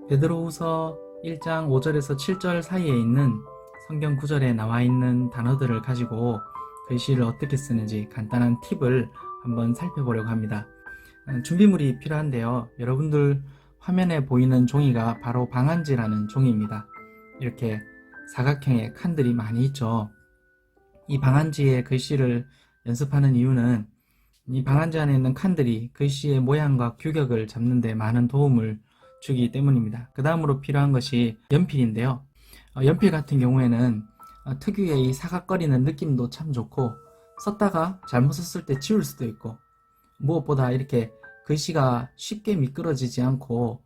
베드로후서 1장 5절에서 7절 사이에 있는 성경 구절에 나와 있는 단어들을 가지고 글씨를 어떻게 쓰는지 간단한 팁을 한번 살펴보려고 합니다. 준비물이 필요한데요. 여러분들 화면에 보이는 종이가 바로 방한지라는 종이입니다. 이렇게 사각형의 칸들이 많이 있죠. 이 방한지에 글씨를 연습하는 이유는 이 방한지 안에 있는 칸들이 글씨의 모양과 규격을 잡는 데 많은 도움을 주기 때문입니다. 그 다음으로 필요한 것이 연필인데요. 연필 같은 경우에는 특유의 이 사각거리는 느낌도 참 좋고, 썼다가 잘못 썼을 때 지울 수도 있고, 무엇보다 이렇게 글씨가 쉽게 미끄러지지 않고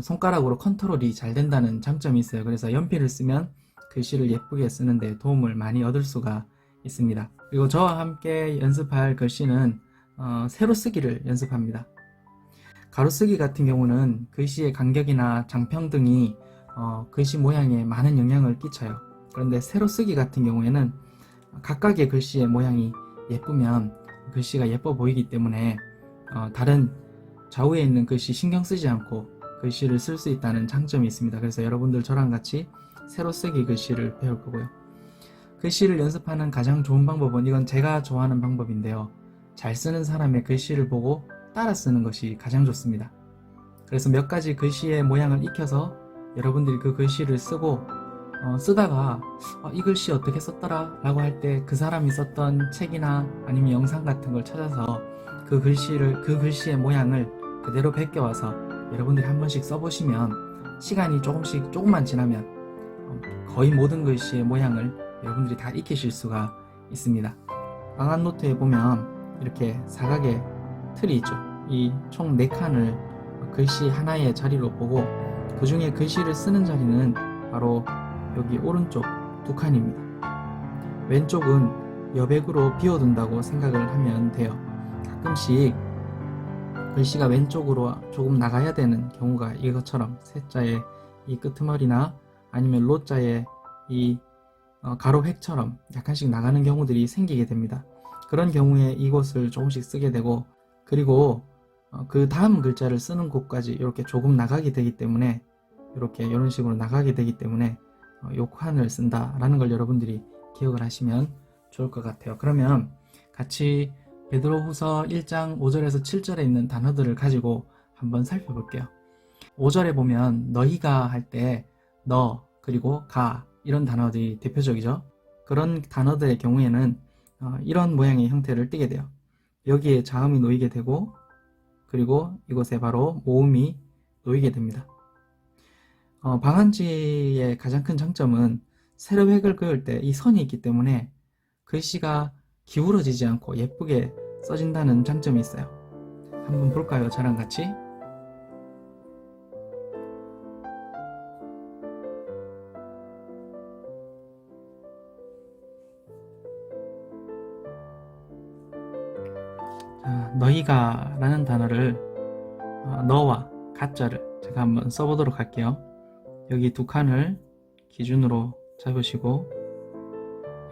손가락으로 컨트롤이 잘 된다는 장점이 있어요. 그래서 연필을 쓰면 글씨를 예쁘게 쓰는데 도움을 많이 얻을 수가 있습니다. 그리고 저와 함께 연습할 글씨는 세로쓰기를 연습합니다. 가로쓰기 같은 경우는 글씨의 간격이나 장평 등이 글씨 모양에 많은 영향을 끼쳐요. 그런데 세로쓰기 같은 경우에는 각각의 글씨의 모양이 예쁘면 글씨가 예뻐 보이기 때문에 다른 좌우에 있는 글씨 신경 쓰지 않고 글씨를 쓸 수 있다는 장점이 있습니다. 그래서 여러분들 저랑 같이 세로쓰기 글씨를 배울 거고요. 글씨를 연습하는 가장 좋은 방법은, 이건 제가 좋아하는 방법인데요, 잘 쓰는 사람의 글씨를 보고 따라 쓰는 것이 가장 좋습니다. 그래서 몇 가지 글씨의 모양을 익혀서 여러분들이 그 글씨를 쓰고 쓰다가 이 글씨 어떻게 썼더라 라고 할 때 그 사람이 썼던 책이나 아니면 영상 같은 걸 찾아서 그 글씨의 모양을 그대로 베껴와서 여러분들이 한 번씩 써보시면 시간이 조금만 지나면 거의 모든 글씨의 모양을 여러분들이 다 익히실 수가 있습니다. 방한 노트에 보면 이렇게 사각의 틀이 있죠. 이 총 4칸을 글씨 하나의 자리로 보고, 그 중에 글씨를 쓰는 자리는 바로 여기 오른쪽 2칸입니다. 왼쪽은 여백으로 비워둔다고 생각을 하면 돼요. 가끔씩 글씨가 왼쪽으로 조금 나가야 되는 경우가 이것처럼 세자의 이 끄트머리나 아니면 로자의 이 가로 획처럼 약간씩 나가는 경우들이 생기게 됩니다. 그런 경우에 이곳을 조금씩 쓰게 되고, 그리고 그 다음 글자를 쓰는 곳까지 이렇게 조금 나가게 되기 때문에, 이런 식으로 나가게 되기 때문에 요 칸을 쓴다라는 걸 여러분들이 기억을 하시면 좋을 것 같아요. 그러면 같이 베드로후서 1장 5절에서 7절에 있는 단어들을 가지고 한번 살펴볼게요. 5절에 보면 너희가 할 때 너 그리고 가, 이런 단어들이 대표적이죠. 그런 단어들의 경우에는 이런 모양의 형태를 띠게 돼요. 여기에 자음이 놓이게 되고, 그리고 이곳에 바로 모음이 놓이게 됩니다. 방한지의 가장 큰 장점은 세로획을 그을 때 이 선이 있기 때문에 글씨가 기울어지지 않고 예쁘게 써진다는 장점이 있어요. 한번 볼까요? 저랑 같이. 자, 너희가 라는 단어를 너와 가자를 제가 한번 써보도록 할게요. 여기 2칸을 기준으로 잡으시고,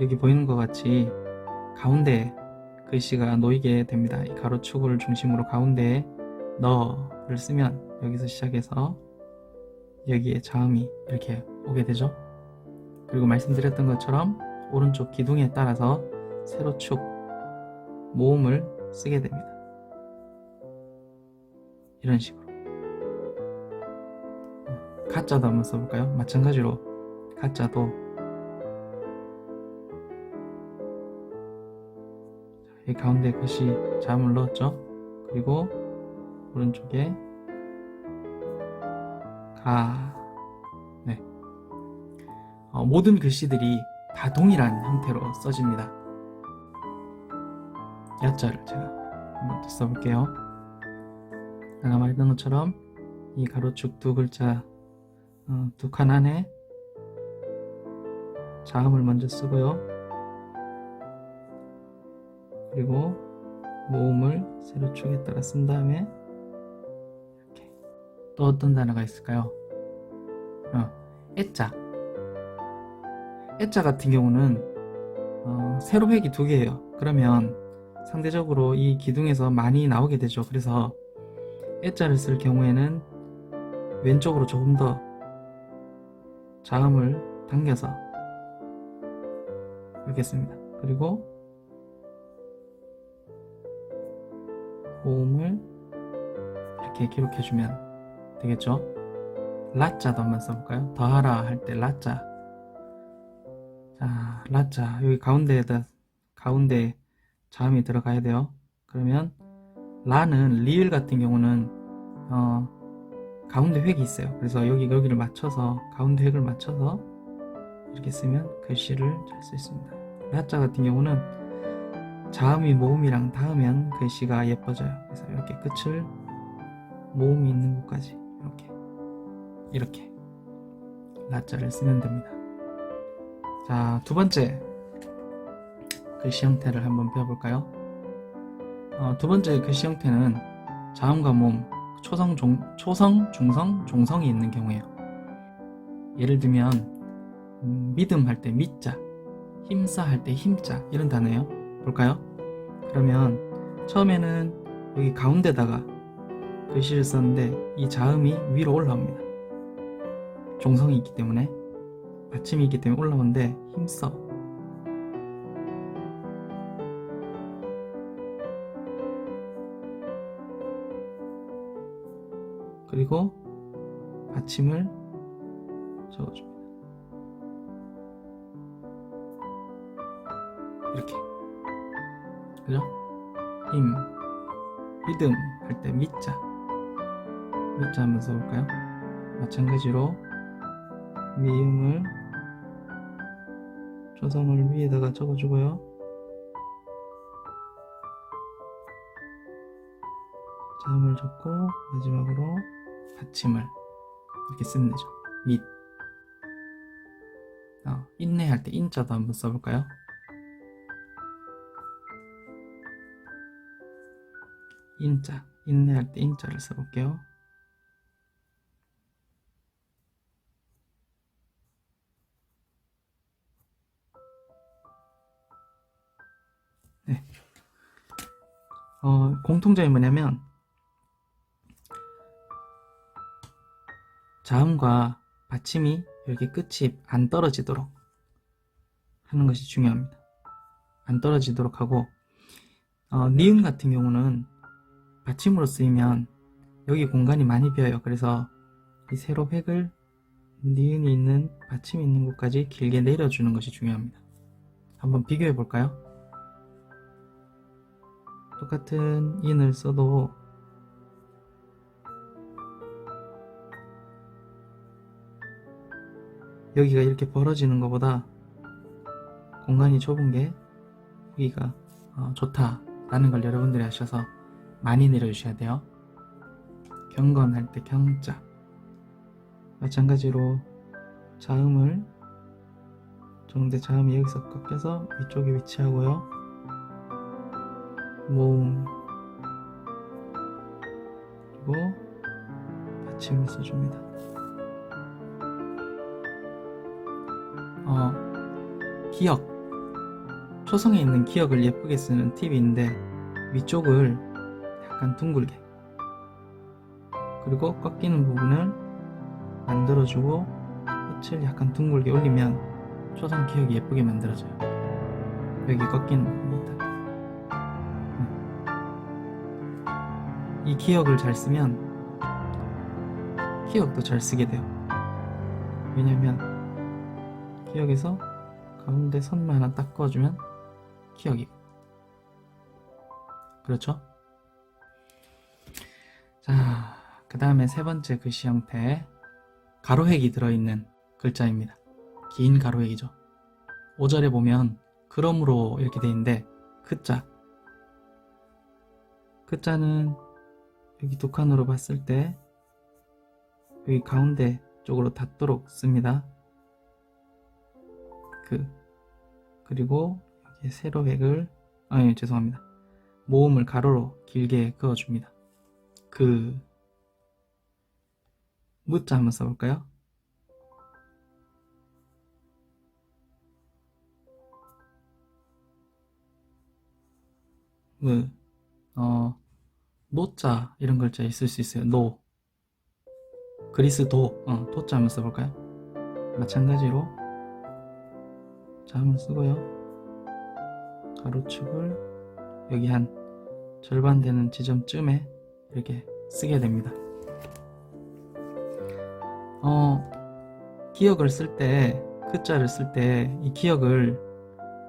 여기 보이는 것 같이 가운데에 글씨가 놓이게 됩니다. 이 가로축을 중심으로 가운데에 너를 쓰면 여기서 시작해서 여기에 자음이 이렇게 오게 되죠. 그리고 말씀드렸던 것처럼 오른쪽 기둥에 따라서 세로축 모음을 쓰게 됩니다. 이런 식으로. 가짜도 한번 써볼까요? 마찬가지로 가짜도 이 가운데 글씨 자음을 넣었죠. 그리고 오른쪽에 가. 네. 모든 글씨들이 다 동일한 형태로 써집니다. 야자를 제가 한번 더 써볼게요. 아까 말했던 것처럼 이 가로축 2글자 2칸 안에 자음을 먼저 쓰고요. 그리고 모음을 세로축에 따라 쓴 다음에 이렇게. 또 어떤 단어가 있을까요? 애자. 애자 같은 경우는 세로획이 2개예요. 그러면 상대적으로 이 기둥에서 많이 나오게 되죠. 그래서 애자를 쓸 경우에는 왼쪽으로 조금 더 자음을 당겨서 이렇게 씁니다. 그리고 모음을 이렇게 기록해주면 되겠죠? 라자도 한번 써볼까요? 더하라 할 때 라자. 자, 라자. 여기 가운데 자음이 들어가야 돼요. 그러면 라는 리을 같은 경우는 가운데 획이 있어요. 그래서 여기를 맞춰서 가운데 획을 맞춰서 이렇게 쓰면 글씨를 잘 쓸 수 있습니다. 라자 같은 경우는 자음이 모음이랑 닿으면 글씨가 예뻐져요. 그래서 이렇게 끝을 모음이 있는 곳까지 이렇게 라자를 쓰면 됩니다. 자, 두 번째 글씨 형태를 한번 배워볼까요? 두 번째 글씨 형태는 자음과 모음, 초성, 중성, 종성이 있는 경우예요. 예를 들면 믿음 할 때 믿자, 힘싸 할 때 힘자 이런 단어예요. 볼까요? 그러면 처음에는 여기 가운데다가 글씨를 썼는데 이 자음이 위로 올라옵니다. 종성이 있기 때문에, 받침이 있기 때문에 올라오는데 힘써. 그리고 받침을 적어줍니다. 이렇게. 그죠? 힘, 믿음 할 때 믿자. 믿자 한번 써볼까요? 마찬가지로 미음을 조성을 위에다가 적어주고요. 자음을 적고 마지막으로 받침을 이렇게 쓰면 되죠. 밑. 인내할 때 인자도 한번 써볼까요? 인자. 인내할 때 인자를 써볼게요. 네. 공통점이 뭐냐면 자음과 받침이 이렇게 끝이 안 떨어지도록 하는 것이 중요합니다. 안 떨어지도록 하고 니은 같은 경우는 받침으로 쓰이면 여기 공간이 많이 비어요. 그래서 이 세로 획을 니은이 있는 받침이 있는 곳까지 길게 내려주는 것이 중요합니다. 한번 비교해 볼까요? 똑같은 인을 써도 여기가 이렇게 벌어지는 것보다 공간이 좁은 게 보기가 좋다라는 걸 여러분들이 아셔서 많이 내려주셔야 돼요. 경건할 때 경자. 마찬가지로 자음을 적는데 자음이 여기서 꺾여서 위쪽에 위치하고요. 모음 그리고 받침을 써줍니다. 기역, 초성에 있는 기역을 예쁘게 쓰는 팁이 있는데 위쪽을 약간 둥글게, 그리고 꺾이는 부분을 만들어주고 끝을 약간 둥글게 올리면 초성 기역이 예쁘게 만들어져요. 여기 꺾이는 부분이 있다. 이 기역을 잘 쓰면 기역도 잘 쓰게 돼요. 왜냐면 기역에서 가운데 선만 하나 딱 그어주면 기역이고, 그렇죠? 자, 그 다음에 세 번째 글씨 형태, 가로획이 들어있는 글자입니다. 긴 가로획이죠. 5절에 보면 그러므로 이렇게 돼 있는데 그자는 여기 두 칸으로 봤을 때 여기 가운데 쪽으로 닿도록 씁니다. 그리고 여기 세로 획을 죄송합니다. 모음을 가로로 길게 그어줍니다. 무자 한번 써볼까요? 노자 이런 글자 있을 수 있어요. 그리스 도자 한번 써볼까요? 마찬가지로 자 한번 쓰고요. 가로축을 여기 한 절반 되는 지점쯤에 이렇게 쓰게 됩니다. 기역을 쓸 때, 그자를 쓸 때 이 기역을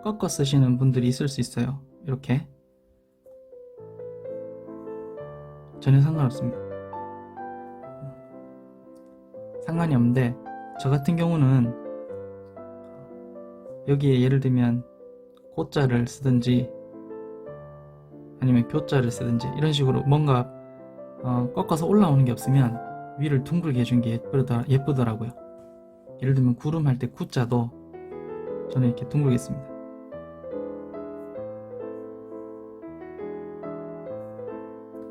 꺾어 쓰시는 분들이 있을 수 있어요. 이렇게 전혀 상관없습니다. 상관이 없는데 저 같은 경우는 여기에 예를 들면 고자를 쓰든지 아니면 교자를 쓰든지 이런 식으로 뭔가 꺾어서 올라오는 게 없으면 위를 둥글게 해준 게 예쁘더라고요. 예를 들면 구름 할 때 구자도 저는 이렇게 둥글게 씁니다.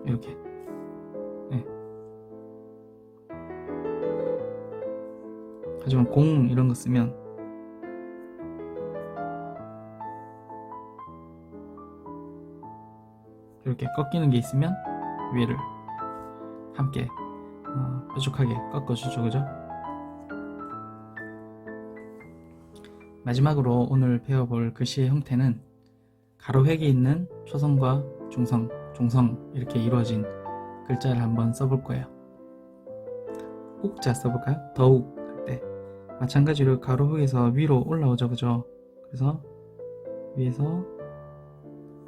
이렇게. 네. 하지만 공 이런 거 쓰면 이렇게 꺾이는 게 있으면 위를 함께 뾰족하게 꺾어주죠. 그죠? 마지막으로 오늘 배워볼 글씨의 형태는 가로획이 있는 초성과 중성, 종성 이렇게 이루어진 글자를 한번 써볼 거예요. 욱자 써볼까요? 더욱 할 때 마찬가지로 가로획에서 위로 올라오죠. 그죠? 그래서 위에서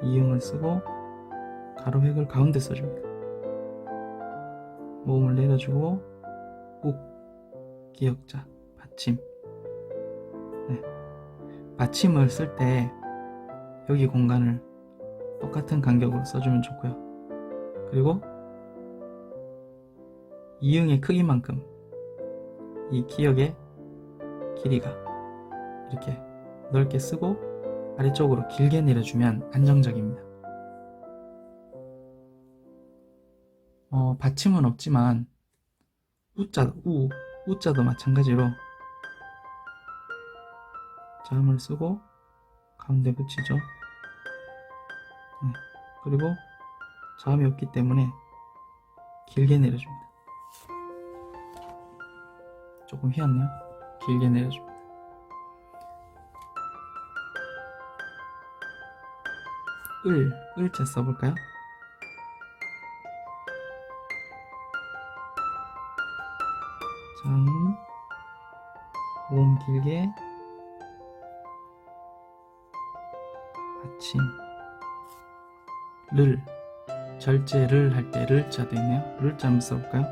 이응을 쓰고 가로획을 가운데 써줍니다. 모음을 내려주고 욱, 기역자, 받침. 네. 받침을 쓸 때 여기 공간을 똑같은 간격으로 써주면 좋고요. 그리고 이응의 크기만큼 이 기역의 길이가 이렇게 넓게 쓰고 아래쪽으로 길게 내려주면 안정적입니다. 받침은 없지만 우자도 마찬가지로 자음을 쓰고 가운데 붙이죠. 그리고 자음이 없기 때문에 길게 내려줍니다. 조금 휘었네요. 길게 내려줍니다. 을자 써볼까요? 자음, 모음 길게, 받침, 절제를 할 때 를자도 있네요. 를자 한번 써볼까요?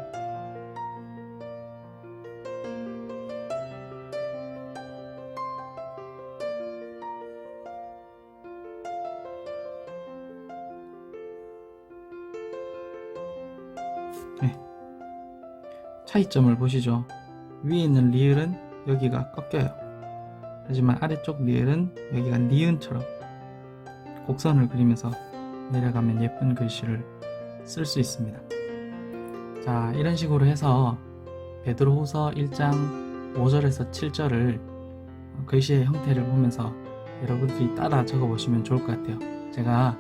네. 차이점을 보시죠. 위에 있는 리을은 여기가 꺾여요. 하지만 아래쪽 리을은 여기가 니은처럼 곡선을 그리면서 내려가면 예쁜 글씨를 쓸 수 있습니다. 자, 이런 식으로 해서 베드로후서 1장 5절에서 7절을 글씨의 형태를 보면서 여러분들이 따라 적어보시면 좋을 것 같아요. 제가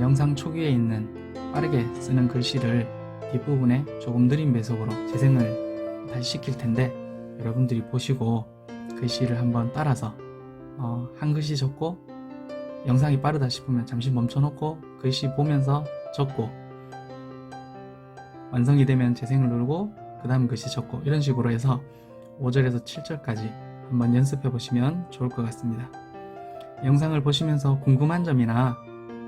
영상 초기에 있는 빠르게 쓰는 글씨를 뒷부분에 조금 느린 배속으로 재생을 다시 시킬 텐데 여러분들이 보시고 글씨를 한번 따라서 한 글씨 적고 영상이 빠르다 싶으면 잠시 멈춰놓고 글씨 보면서 적고 완성이 되면 재생을 누르고 그 다음 글씨 적고 이런 식으로 해서 5절에서 7절까지 한번 연습해 보시면 좋을 것 같습니다. 영상을 보시면서 궁금한 점이나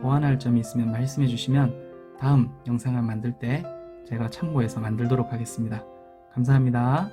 보완할 점이 있으면 말씀해 주시면 다음 영상을 만들 때 제가 참고해서 만들도록 하겠습니다. 감사합니다.